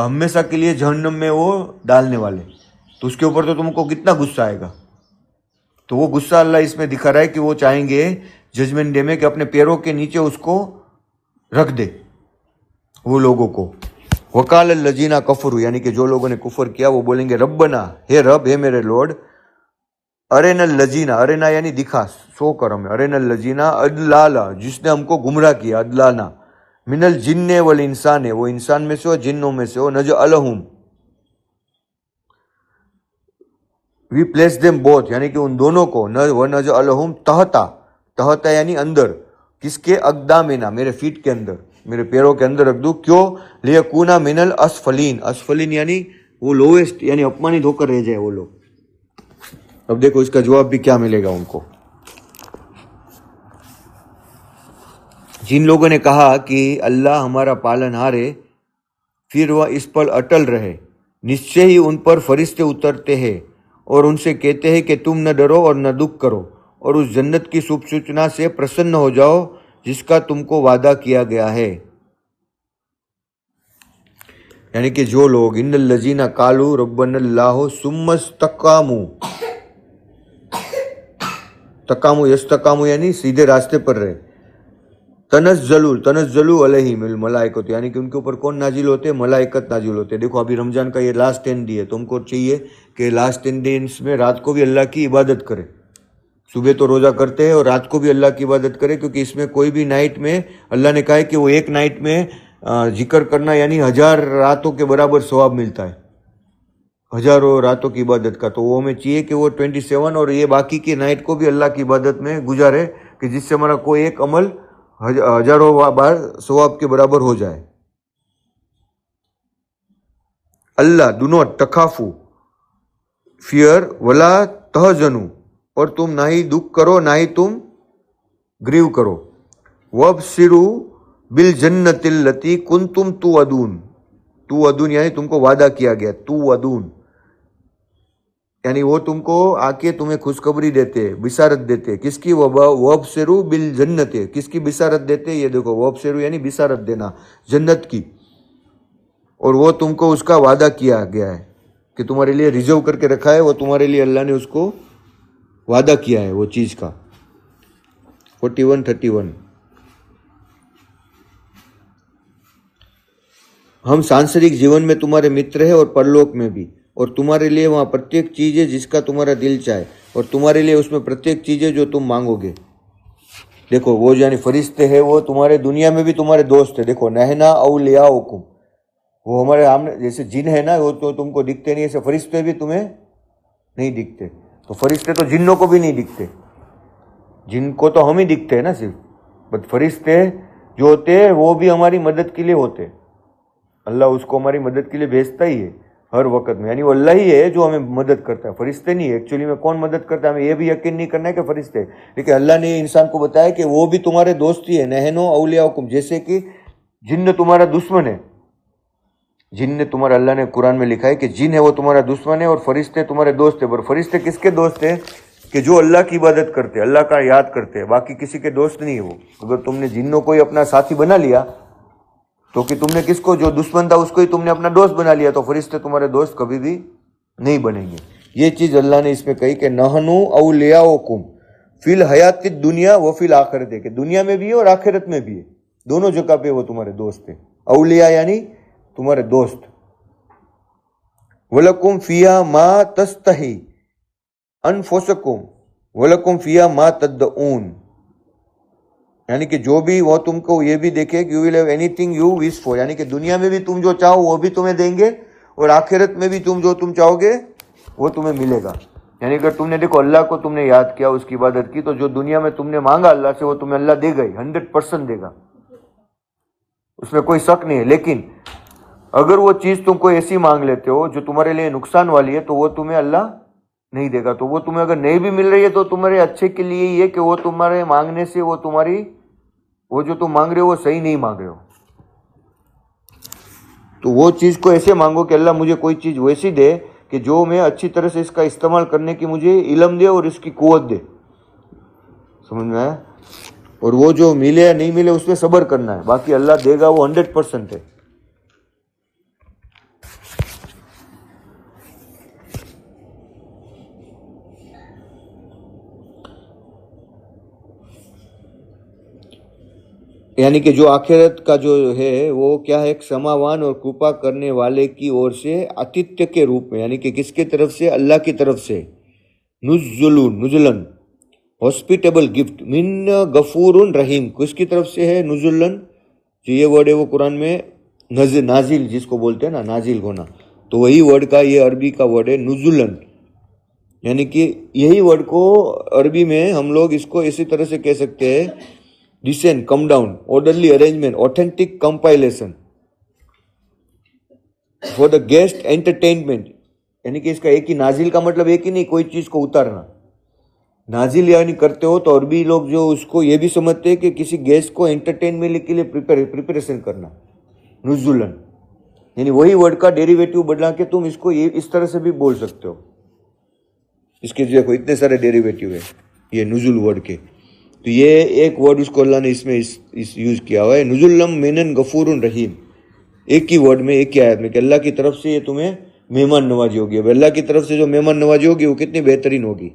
A: ہمیشہ کے لیے جہنم میں وہ ڈالنے والے، تو اس کے اوپر تو تم کو کتنا غصہ آئے گا. تو وہ غصہ اللہ اس میں دکھا رہا ہے کہ وہ چاہیں گے ججمنٹ ڈے میں کہ اپنے پیروں کے نیچے اس کو رکھ دے وہ لوگوں کو. وقال الذین کفروا، یعنی کہ جو لوگوں نے کفر کیا وہ بولیں گے ربنا، ہے رب، ہے میرے لارڈ، ارنا الذین، ارنا یعنی دکھا، سو کر ہمیں، ارنا الذین اضلالا، جس نے ہم کو گمراہ کیا، اضلانا، من الجن والانسان، وہ انسان میں سے ہو جنوں میں سے ہو، نجعلہم، وی پلیس دیم بوتھ، یعنی کہ ان دونوں کو، ونجعلہم تحتا، تحتا یعنی اندر، کس کے؟ اقدامنا، میرے فیٹ کے اندر، میرے پیروں کے اندر رکھ دوں. کیوں؟ لیکونا من الاسفلین، اسفلین یعنی وہ لویسٹ، یعنی اپمانت ہو کر رہ جائے وہ لوگ. اب دیکھو اس کا جواب بھی کیا ملے گا ان کو. جن لوگوں نے کہا کہ اللہ ہمارا پالن ہار ہے، پھر وہ اس پر اٹل رہے، نشچے ہی ان پر فرشتے اترتے ہیں اور ان سے کہتے ہیں کہ تم نہ ڈرو اور نہ دکھ کرو، اور اس جنت کی شبھ سوچنا سے پرسن ہو جاؤ جس کا تم کو وعدہ کیا گیا ہے. یعنی کہ جو لوگ، ان الذین قالوا ربنا اللہ ثم استقاموا، تقاموا یستقاموا یعنی سیدھے راستے پر رہے، تنزلوا علیہم الملائکۃ، یعنی کہ ان کے اوپر کون نازل ہوتے؟ ملائکت نازل ہوتے. دیکھو ابھی رمضان کا یہ لاسٹ 10 ڈے ہے، تم کو چاہیے کہ لاسٹ 10 ڈیز میں رات کو بھی اللہ کی عبادت کرے. صبح تو روزہ کرتے ہیں اور رات کو بھی اللہ کی عبادت کرے، کیونکہ اس میں کوئی بھی نائٹ میں اللہ نے کہا ہے کہ وہ ایک نائٹ میں ذکر کرنا یعنی 1000 راتوں کے برابر ثواب ملتا ہے، ہزاروں راتوں کی عبادت کا. تو وہ ہمیں چاہیے کہ وہ 27 اور یہ باقی کی نائٹ کو بھی اللہ کی عبادت میں گزارے، کہ جس سے ہمارا کوئی ایک عمل ہزاروں بار ثواب کے برابر ہو جائے. اللہ، ڈو ناٹ تخافو، فیئر، ولا تحزنو، اور تم نہ ہی دکھ کرو نہ ہی تم گریو کرو. وابشروا بالجنت التی کنتم توعدون، توعدون یعنی تم کو وعدہ کیا گیا، توعدون یعنی وہ تم کو آ کے تمہیں خوشخبری دیتے، بشارت دیتے. کس کی؟ وابشروا بالجنت، کس کی بشارت دیتے؟ یہ دیکھو، وابشروا یعنی بشارت دینا، جنت کی، اور وہ تم کو اس کا وعدہ کیا گیا ہے کہ تمہارے لیے ریزرو کر کے رکھا ہے، وہ تمہارے لیے اللہ نے اس کو وعدہ کیا ہے وہ چیز کا. 41-31 ہم سانسرک جیون میں تمہارے متر ہیں اور پرلوک میں بھی، اور تمہارے لیے وہاں پرتیک چیز ہے جس کا تمہارا دل چاہے، اور تمہارے لیے اس میں پرتیک چیز ہے جو تم مانگو گے. دیکھو وہ یعنی فرشتے ہیں، وہ تمہارے دنیا میں بھی تمہارے دوست ہیں. دیکھو نحنا اولیاؤکم، وہ ہمارے ہم جیسے جن ہے نا، وہ تو تم کو دکھتے نہیں، ایسے فرشتے بھی تمہیں نہیں دکھتے. تو فرشتے تو جنوں کو بھی نہیں دکھتے، جن کو تو ہم ہی دکھتے ہیں نا صرف، بٹ فرشتے جو ہوتے ہیں وہ بھی ہماری مدد کے لیے ہوتے. اللہ اس کو ہماری مدد کے لیے بھیجتا ہی ہے ہر وقت میں، یعنی وہ اللہ ہی ہے جو ہمیں مدد کرتا ہے، فرشتے نہیں ہے. ایکچولی میں کون مدد کرتا ہے؟ ہمیں یہ بھی یقین نہیں کرنا ہے کہ فرشتے، لیکن اللہ نے انسان کو بتایا کہ وہ بھی تمہارے دوست ہی ہے. نحنو اولیاؤکم، جیسے کہ جن تمہارا دشمن ہے، جن نے تمہارا، اللہ نے قرآن میں لکھا ہے کہ جن ہے وہ تمہارا دشمن ہے اور فرشتے تمہارے دوست ہیں. پر فرشتے کس کے دوست ہیں؟ کہ جو اللہ کی عبادت کرتے، اللہ کا یاد کرتے، باقی کسی کے دوست نہیں ہے وہ. اگر تم نے جنوں کو ہی اپنا ساتھی بنا لیا تو کہ تم نے کس کو، جو دشمن تھا اس کو ہی تم نے اپنا دوست بنا لیا، تو فرشتے تمہارے دوست کبھی بھی نہیں بنیں گے. یہ چیز اللہ نے اس میں کہی کہ نحنو اولیاؤکم فی الحیات الدنیا و فی الآخرت، ہے کہ دنیا میں بھی ہے اور آخرت میں بھی ہے، دونوں جگہ پہ وہ تمہارے دوست ہیں. اولیاء یعنی تمہارے دوست. وَلَكُمْ فِيهَا مَا تَسْتَحِي أَنفُسُكُمْ، وَلَكُمْ فِيهَا مَا تَدَّعُونَ، یعنی کہ جو بھی وہ تم کو یہ بھی دیکھے کہ you will have anything you wish for, یعنی کہ دنیا میں بھی تم جو چاہو وہ بھی تمہیں دیں گے، اور آخرت میں بھی تم جو تم چاہو گے وہ تمہیں ملے گا. یعنی اگر تم نے دیکھو اللہ کو تم نے یاد کیا، اس کی عبادت کی، تو جو دنیا میں تم نے مانگا اللہ سے وہ تمہیں اللہ دے گا ہی، 100% دے گا، اس میں کوئی شک نہیں ہے. لیکن اگر وہ چیز تم کو ایسی مانگ لیتے ہو جو تمہارے لیے نقصان والی ہے تو وہ تمہیں اللہ نہیں دے گا. تو وہ تمہیں اگر نہیں بھی مل رہی ہے تو تمہارے اچھے کے لیے یہ کہ وہ تمہارے مانگنے سے وہ تمہاری وہ جو تم مانگ رہے ہو وہ صحیح نہیں مانگ رہے ہو. تو وہ چیز کو ایسے مانگو کہ اللہ مجھے کوئی چیز ویسی دے کہ جو میں اچھی طرح سے اس کا استعمال کرنے کی مجھے علم دے اور اس کی قوت دے. سمجھ میں آیا؟ اور وہ جو ملے یا نہیں ملے اس پہ صبر کرنا ہے، باقی اللہ دے گا وہ 100% ہے. یعنی کہ جو آخرت کا جو ہے وہ کیا ہے، ایک سماوان اور کرپا کرنے والے کی اور سے آتتیہ کے روپ میں، یعنی کہ کس کی طرف سے؟ اللہ کی طرف سے. نزلن ہاسپیٹیبل گفٹ من غفور رحیم، کس کی طرف سے ہے؟ نزلن، جو یہ ورڈ ہے وہ قرآن میں نازل جس کو بولتے ہیں نا، نازل ہونا، تو وہی ورڈ کا یہ عربی کا ورڈ ہے نزلن. یعنی کہ یہی ورڈ کو عربی میں ہم لوگ اس کو اسی طرح سے کہہ سکتے ہیں، descend, come down, orderly arrangement, authentic compilation for the guest entertainment. یعنی کہ اس کا ایک ہی نازل کا مطلب ایک ہی نہیں، کوئی چیز کو اتارنا. نازل یعنی کرتے ہو تو عربی لوگ جو اس کو یہ بھی سمجھتے ہیں کہ کسی گیسٹ کو انٹرٹینمنٹ کے لیے پریپریشن کرنا، نزولن. یعنی وہی ورڈ کا ڈیریویٹو بدلا کے تم اس کو یہ اس طرح سے بھی بول سکتے ہو. اس کے دیکھو اتنے سارے ڈیریویٹو ہے یہ نزول ورڈ کے. تو یہ ایک ورڈ اس کو اللہ نے اس میں یوز کیا ہوا ہے، نزلم منن غفور رحیم، ایک ہی ورڈ میں، ایک ہی آیت میں، کہ اللہ کی طرف سے یہ تمہیں مہمان نوازی ہوگی. اب اللہ کی طرف سے جو مہمان نوازی ہوگی وہ کتنی بہترین ہوگی.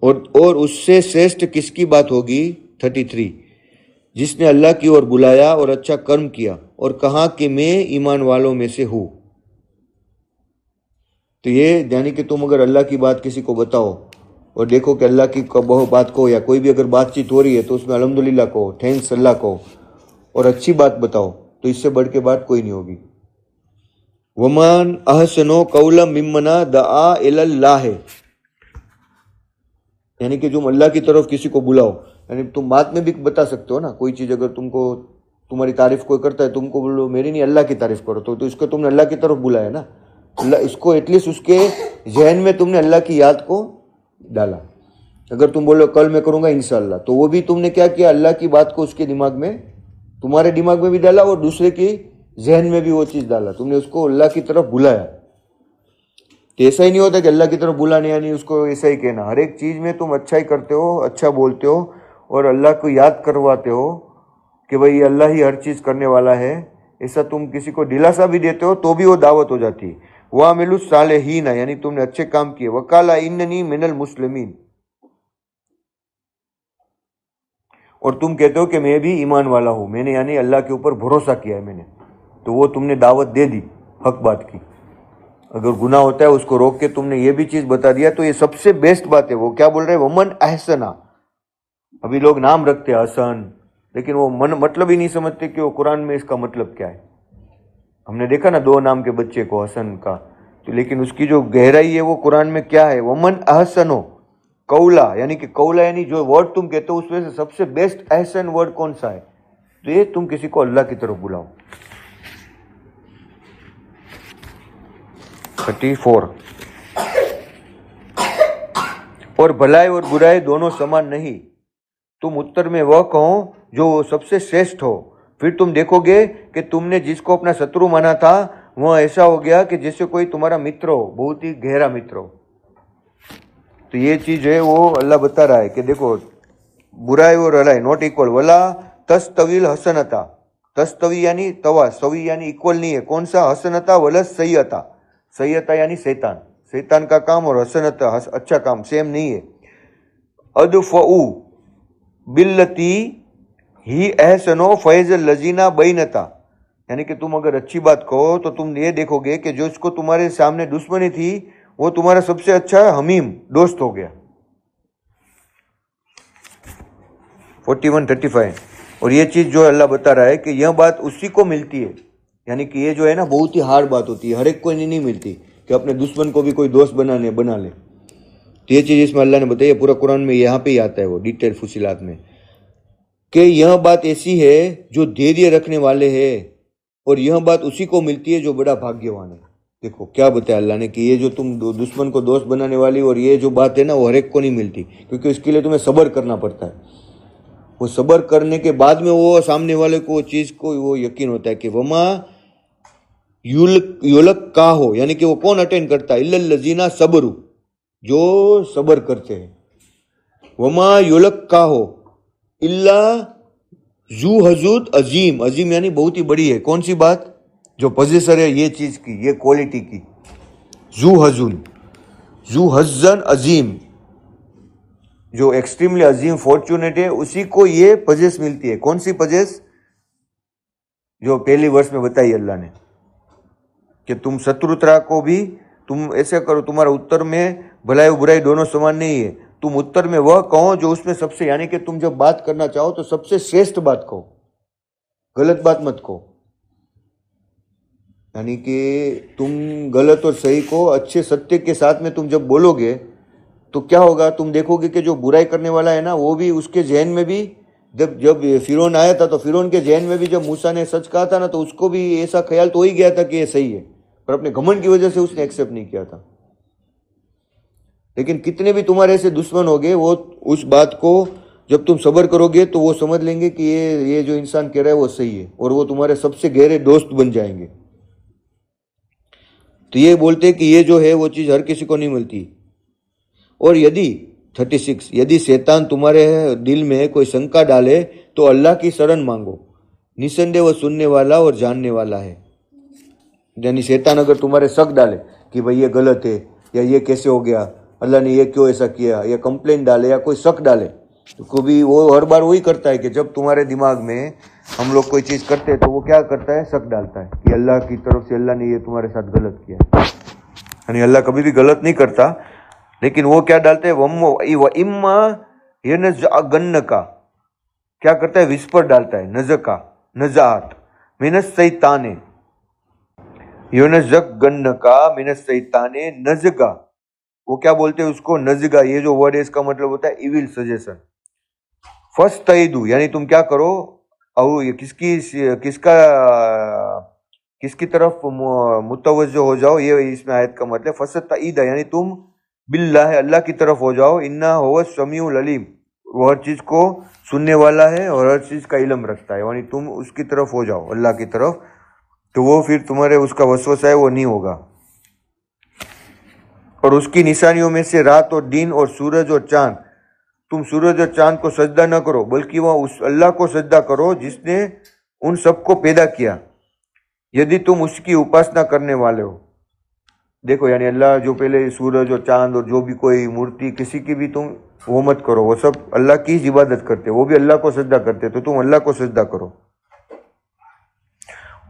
A: اور اس سے شریشٹھ کس کی بات ہوگی؟ 33، جس نے اللہ کی اور بلایا اور اچھا کرم کیا اور کہا کہ میں ایمان والوں میں سے ہوں. تو یہ یعنی کہ تم اگر اللہ کی بات کسی کو بتاؤ اور دیکھو کہ اللہ کی بات کو، یا کوئی بھی اگر بات چیت ہو رہی ہے تو اس میں الحمدللہ کہو، تھینکس اللہ کہو، اور اچھی بات بتاؤ، تو اس سے بڑھ کے بات کوئی نہیں ہوگی. وَمَنْ أَحْسَنُ قَوْلًا مِمَّنْ دَعَا إِلَى اللَّهِ، یعنی کہ تم اللہ کی طرف کسی کو بلاؤ. یعنی تم بات میں بھی بتا سکتے ہو نا، کوئی چیز اگر تم کو تمہاری تعریف کوئی کرتا ہے، تم کو بولو میری نہیں اللہ کی تعریف کرو، تو اس کو تم نے اللہ کی طرف بلایا نا. اللہ اس کو ایٹ لیسٹ اس کے ذہن میں تم نے اللہ کی یاد کو ڈالا. اگر تم بولو کل میں کروں گا انشاءاللہ، تو وہ بھی تم نے کیا کیا؟ اللہ کی بات کو اس کے دماغ میں، تمہارے دماغ میں بھی ڈالا اور دوسرے کی ذہن میں بھی وہ چیز ڈالا. تم نے اس کو اللہ کی طرف بلایا. تو ایسا ہی نہیں ہوتا کہ اللہ کی طرف بلانے یعنی اس کو ایسا ہی کہنا. ہر ایک چیز میں تم اچھا ہی کرتے ہو، اچھا بولتے ہو اور اللہ کو یاد کرواتے ہو کہ بھائی اللہ ہی ہر چیز کرنے والا ہے. ایسا تم کسی کو دلاسا بھی دیتے ہو تو بھی وہ دعوت ہو جاتی ہے. وَعَمِلُوا الصَّالِحِينَ، یعنی تم نے اچھے کام کیے. وَقَالَ إِنَّنِي مِنَ الْمُسْلِمِينَ، اور تم کہتے ہو کہ میں بھی ایمان والا ہوں، میں نے یعنی اللہ کے اوپر بھروسہ کیا ہے میں نے. تو وہ تم نے دعوت دے دی حق بات کی. اگر گناہ ہوتا ہے اس کو روک کے تم نے یہ بھی چیز بتا دیا تو یہ سب سے بیسٹ بات ہے. وہ کیا بول رہے ہیں؟ وَمَنْ أَحْسَنَ. ابھی لوگ نام رکھتے ہیں حسن، لیکن وہ مطلب ہی نہیں سمجھتے کہ وہ قرآن میں اس کا مطلب کیا ہے. ہم نے دیکھا نا 2 نام کے بچے کو حسن کا، تو لیکن اس کی جو گہرائی ہے وہ قرآن میں کیا ہے؟ وَمَنْ أَحْسَنُ قَوْلًا، یعنی کہ قولا یعنی جو ورڈ تم کہتے ہو اس میں سے سب سے بیسٹ احسن ورڈ کون سا ہے؟ تو یہ تم کسی کو اللہ کی طرف بلاؤ. 34، اور بھلائی اور برائی دونوں سمان نہیں، تم اتر میں وہ کہو جو سب سے شریشٹھ ہو. پھر تم دیکھو گے کہ تم نے جس کو اپنا شترو مانا تھا وہ ایسا ہو گیا کہ جیسے کوئی تمہارا متر ہو، بہت ہی گہرا متر ہو. تو یہ چیز ہے وہ اللہ بتا رہا ہے کہ دیکھو برائی اور بھلائی ناٹ ایکول. ولا تستویل حسنتا، تستوی یعنی توا، سوی یعنی ایکول نہیں ہے. کون سا؟ حسنتا. ولا سیئتا، سیئتا یعنی شیطان، شیطان کا کام اور حسنتا اچھا کام سیم نہیں ہے. ادفعو باللتی ہی احسنو فیض الذین بینتا، یعنی کہ تم اگر اچھی بات کہو تو تم یہ دیکھو گے کہ جو اس کو تمہارے سامنے دشمنی تھی وہ تمہارا سب سے اچھا حمیم دوست ہو گیا. 41:35. اور یہ چیز جو اللہ بتا رہا ہے کہ یہ بات اسی کو ملتی ہے، یعنی کہ یہ جو ہے نا بہت ہی ہارڈ بات ہوتی ہے، ہر ایک کو نہیں ملتی کہ اپنے دشمن کو بھی کوئی دوست بنا لے. تو یہ چیز اس میں اللہ نے بتائی ہے، پورا قرآن میں یہاں پہ ہی آتا ہے وہ ڈیٹیل فصیلات میں، کہ یہ بات ایسی ہے جو دھیریہ رکھنے والے ہیں، اور یہ بات اسی کو ملتی ہے جو بڑا بھاگیوان ہے. دیکھو کیا بتایا اللہ نے کہ یہ جو تم دشمن کو دوست بنانے والی اور یہ جو بات ہے نا وہ ہر ایک کو نہیں ملتی، کیونکہ اس کے لیے تمہیں صبر کرنا پڑتا ہے. وہ صبر کرنے کے بعد میں وہ سامنے والے کو چیز کو وہ یقین ہوتا ہے کہ وما یولک کا ہو، یعنی کہ وہ کون اٹینڈ کرتا ہے، الا الذین صبروا، جو صبر کرتے ہیں. وما یولک کا ہو الا ذو حظ عظیم، عظیم یعنی بہت ہی بڑی ہے. کون سی بات؟ جو پوزیسر ہے یہ چیز کی، یہ کوالٹی کی. ذو حظ عظیم، جو ایکسٹریملی عظیم فارچونیٹ ہے، اسی کو یہ پجیس ملتی ہے. کون سی پجیس؟ جو پہلی ورس میں بتائی اللہ نے کہ تم شتروترا کو بھی تم ایسے کرو، تمہارا اتر میں بھلائی و برائی دونوں سمان نہیں ہے، تم اتر میں وہ کہو جو اس میں سب سے، یعنی کہ تم جب بات کرنا چاہو تو سب سے شریشٹھ بات کہو، غلط بات مت کہو. یعنی کہ تم غلط اور صحیح کو اچھے ستیہ کے ساتھ میں تم جب بولو گے تو کیا ہوگا، تم دیکھو گے کہ جو برائی کرنے والا ہے نا وہ بھی اس کے ذہن میں بھی، جب فرعون آیا تھا تو فرعون کے ذہن میں بھی جب موسیٰ نے سچ کہا تھا نا تو اس کو بھی ایسا خیال تو ہو ہی گیا تھا کہ یہ صحیح ہے، پر اپنے گھمنڈ کی وجہ سے اس نے ایکسیپٹ نہیں کیا تھا. لیکن کتنے بھی تمہارے ایسے دشمن ہوگے، وہ اس بات کو جب تم صبر کرو گے تو وہ سمجھ لیں گے کہ یہ جو انسان کہہ رہا ہے وہ صحیح ہے، اور وہ تمہارے سب سے گہرے دوست بن جائیں گے. تو یہ بولتے کہ یہ جو ہے وہ چیز ہر کسی کو نہیں ملتی. اور یدی 36 یدی شیطان تمہارے دل میں کوئی شنکا ڈالے تو اللہ کی شرن مانگو، نسندے وہ سننے والا اور جاننے والا ہے. یعنی شیطان اگر تمہارے شک ڈالے کہ بھئی یہ غلط ہے، یا یہ کیسے ہو گیا، اللہ نے یہ کیوں ایسا کیا، یا کمپلین ڈالے یا کوئی شک ڈالے، تو کبھی وہ ہر بار وہی کرتا ہے کہ جب تمہارے دماغ میں ہم لوگ کوئی چیز کرتے ہیں تو وہ کیا کرتا ہے، شک ڈالتا ہے کہ اللہ کی طرف سے اللہ نے یہ تمہارے ساتھ غلط کیا. یعنی اللہ کبھی بھی غلط نہیں کرتا، لیکن وہ کیا ڈالتے ہیں، وَإِمَّا يَنْزَغَنَّكَ، کیا کرتا ہے، وسپر ڈالتا ہے، نزکا، نزعات، مِنَ الشَّيْطَانِ، يَنْزَغَنَّكَ مِنَ الشَّيْطَانِ نزغا. وہ کیا بولتے ہیں اس کو، نزغا. یہ جو ورڈ ہے اس کا مطلب ہوتا ہے ایول سجیشن. فَاسْتَعِذُوا، یعنی تم کیا کرو، او کس کی طرف متوجہ ہو جاؤ، یہ اس میں آیت کا مطلب. فَاسْتَعِذَ یعنی تم باللہ، اللہ کی طرف ہو جاؤ. اِنَّا هُوَ السَّمِيعُ الْعَلِيمُ، وہ ہر چیز کو سننے والا ہے اور ہر چیز کا علم رکھتا ہے. یعنی تم اس کی طرف ہو جاؤ، اللہ کی طرف، تو وہ پھر تمہارے اس کا وسوسہ ہے وہ نہیں ہوگا. اور اس کی نشانیوں میں سے رات اور دن اور سورج اور چاند. تم سورج اور چاند کو سجدہ نہ کرو بلکہ وہ اس اللہ کو سجدہ کرو جس نے ان سب کو پیدا کیا، یدی تم اس کی اپاسنا کرنے والے ہو. دیکھو یعنی اللہ جو پہلے سورج اور چاند اور جو بھی کوئی مورتی کسی کی بھی تم وہ مت کرو، وہ سب اللہ کی عبادت کرتے، وہ بھی اللہ کو سجدہ کرتے، تو تم اللہ کو سجدہ کرو.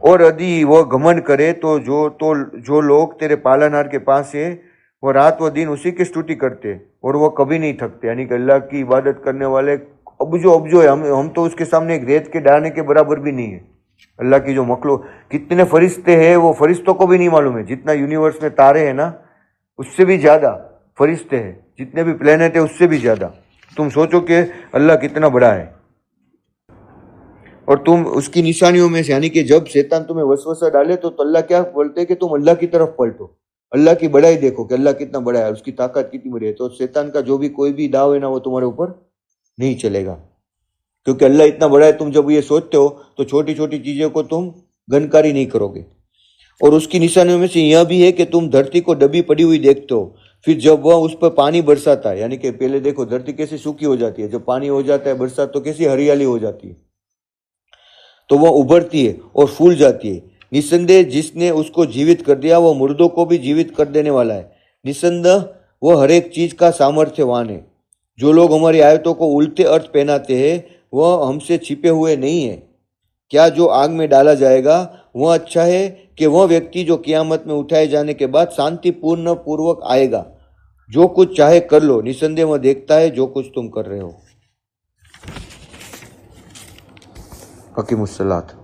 A: اور یدی وہ گھمنڈ کرے تو جو لوگ تیرے پالنہار کے پاس ہیں وہ رات و دن اسی کی ستوتی کرتے اور وہ کبھی نہیں تھکتے. یعنی کہ اللہ کی عبادت کرنے والے اب جو ہے، ہم تو اس کے سامنے ایک ریت کے ڈالنے کے برابر بھی نہیں ہے. اللہ کی جو مخلوق، کتنے فرشتے ہیں وہ فرشتوں کو بھی نہیں معلوم ہے. جتنا یونیورس میں تارے ہیں نا اس سے بھی زیادہ فرشتے ہیں، جتنے بھی پلینٹ ہیں اس سے بھی زیادہ. تم سوچو کہ اللہ کتنا بڑا ہے. اور تم اس کی نشانیوں میں سے، یعنی کہ جب شیطان تمہیں وسوسہ ڈالے تو اللہ کیا بولتے ہیں کہ تم اللہ کی طرف پلٹو، اللہ کی بڑائی دیکھو کہ اللہ کتنا بڑا ہے، اس کی طاقت کتنی بڑی ہے. تو شیطان کا جو بھی کوئی بھی داؤ ہے نا وہ تمہارے اوپر نہیں چلے گا، کیونکہ اللہ اتنا بڑا ہے. تم جب یہ سوچتے ہو تو چھوٹی چھوٹی چیزوں کو تم گنکاری نہیں کرو گے. اور اس کی نشانیوں میں سے یہ بھی ہے کہ تم دھرتی کو دبی پڑی ہوئی دیکھتے ہو، پھر جب وہ اس پر پانی برساتا ہے، یعنی کہ پہلے دیکھو دھرتی کیسی سوکھی ہو جاتی ہے، جب پانی ہو جاتا ہے برسات تو کیسی ہریالی ہو جاتی ہے، تو وہ ابھرتی ہے اور پھول جاتی ہے. نسندے جس نے اس کو جیوت کر دیا وہ مردوں کو بھی جیوت کر دینے والا ہے. نسند وہ ہر ایک چیز کا سامرتھیوان ہے. جو لوگ ہماری آیتوں کو الٹے ارتھ پہناتے ہیں وہ ہم سے چھپے ہوئے نہیں ہیں. کیا جو آگ میں ڈالا جائے گا وہ اچھا ہے کہ وہ ویکتی جو قیامت میں اٹھائے جانے کے بعد شانتی پوروک آئے گا؟ جو کچھ چاہے کر لو، نسندیہ وہ دیکھتا ہے جو کچھ تم کر رہے ہو۔ حکیم الصلاۃ۔